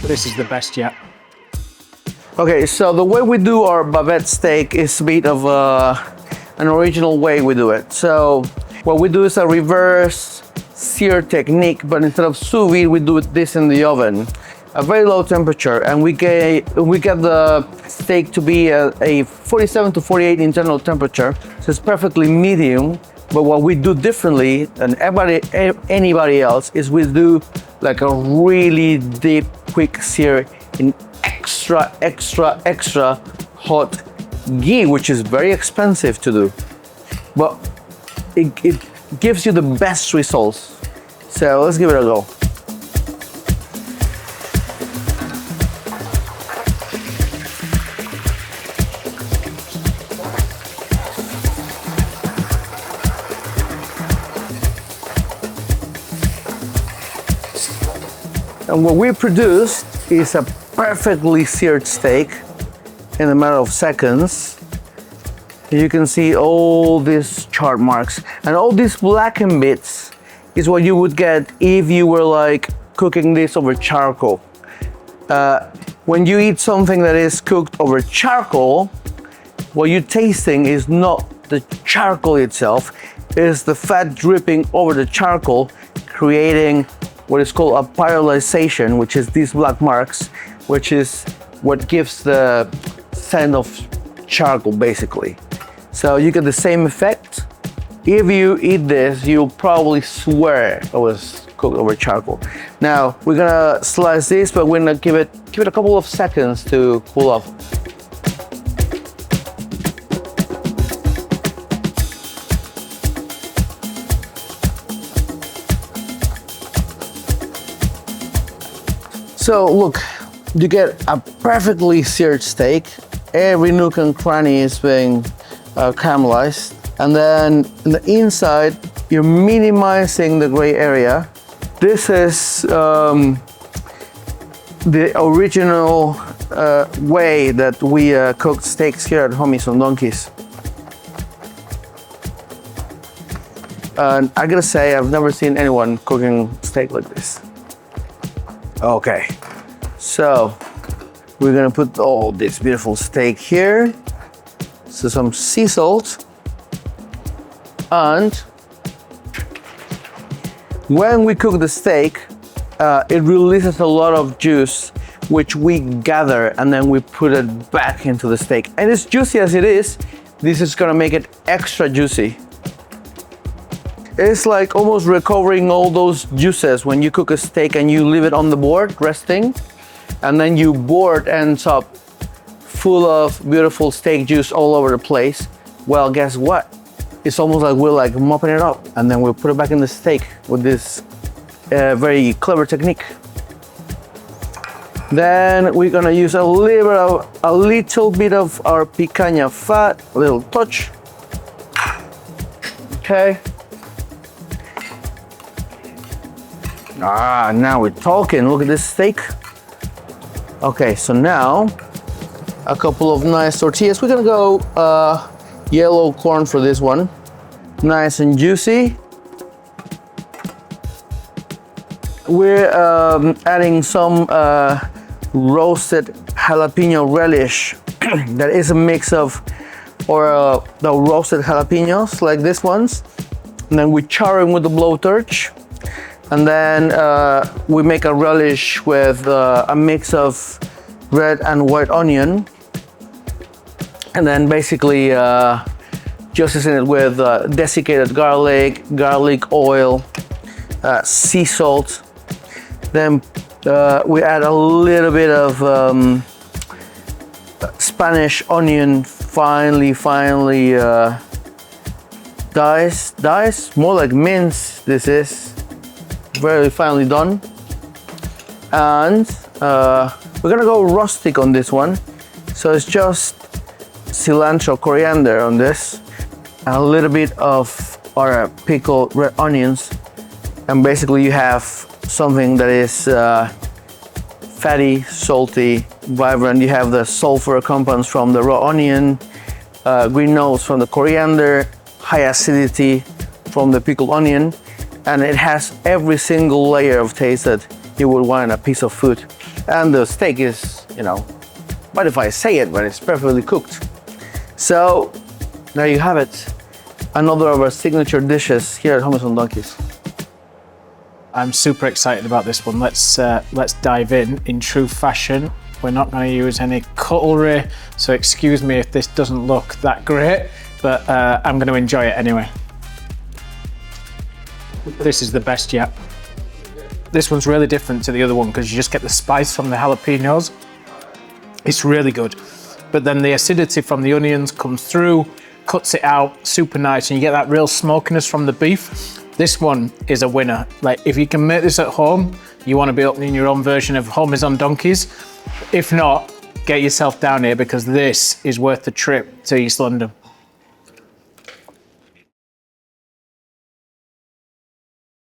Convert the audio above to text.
This is the best yet. Okay, so the way we do our bavette steak is a bit of an original way we do it. So what we do is a reverse-sear technique, but instead of sous vide, we do this in the oven, a very low temperature, and we get the steak to be a 47 to 48 internal temperature, so it's perfectly medium. But what we do differently than anybody else is we do like a really deep, quick sear in extra hot ghee, which is very expensive to do, but it gives you the best results. So let's give it a go. And what we produced is a perfectly seared steak in a matter of seconds. You can see all these char marks, and all these blackened bits is what you would get if you were like cooking this over charcoal. When you eat something that is cooked over charcoal, what you're tasting is not the charcoal itself, it is the fat dripping over the charcoal, creating what is called a pyrolization, which is these black marks, which is what gives the scent of charcoal basically. So you get the same effect. If you eat this, you'll probably swear it was cooked over charcoal. Now we're gonna slice this, but we're gonna give it a couple of seconds to cool off. So look, you get a perfectly seared steak. Every nook and cranny is being caramelized. And then in the inside, you're minimizing the gray area. This is the original way that we cook steaks here at Homies on Donkeys. And I gotta say, I've never seen anyone cooking steak like this. Okay, so we're gonna put all this beautiful steak here. So some sea salt. And when we cook the steak, it releases a lot of juice, which we gather and then we put it back into the steak. And as juicy as it is, this is gonna make it extra juicy. It's like almost recovering all those juices when you cook a steak and you leave it on the board resting, and then your board ends up full of beautiful steak juice all over the place. Well, guess what? It's almost like we're like mopping it up, and then we'll put it back in the steak with this very clever technique. Then we're gonna use a little bit of our picanha fat, a little touch. Okay. Now we're talking. Look at this steak. Okay, so now a couple of nice tortillas. We're gonna go yellow corn for this one. Nice and juicy. We're adding some roasted jalapeno relish. That is a mix of the roasted jalapenos like these ones. And then we char them with the blowtorch. And then we make a relish with a mix of red and white onion. And then basically just season it with desiccated garlic oil, sea salt. Then we add a little bit of Spanish onion, finely diced, more like mince. This is very finely done. And we're gonna go rustic on this one. So it's just cilantro, coriander on this, a little bit of our pickled red onions, and basically you have something that is fatty, salty, vibrant. You have the sulfur compounds from the raw onion, green notes from the coriander, high acidity from the pickled onion, and it has every single layer of taste that you would want in a piece of food. And the steak is, you know, but if I say it, but it's perfectly cooked. So there you have it. Another of our signature dishes here at Hummus on Donkeys. I'm super excited about this one. Let's dive in true fashion. We're not going to use any cutlery, so excuse me if this doesn't look that great, but I'm going to enjoy it anyway. This is the best yet. This one's really different to the other one because you just get the spice from the jalapeños. It's really good. But then the acidity from the onions comes through, cuts it out, super nice, and you get that real smokiness from the beef. This one is a winner. Like, if you can make this at home, you want to be opening your own version of Hummus on Donkeys. If not, get yourself down here because this is worth the trip to East London.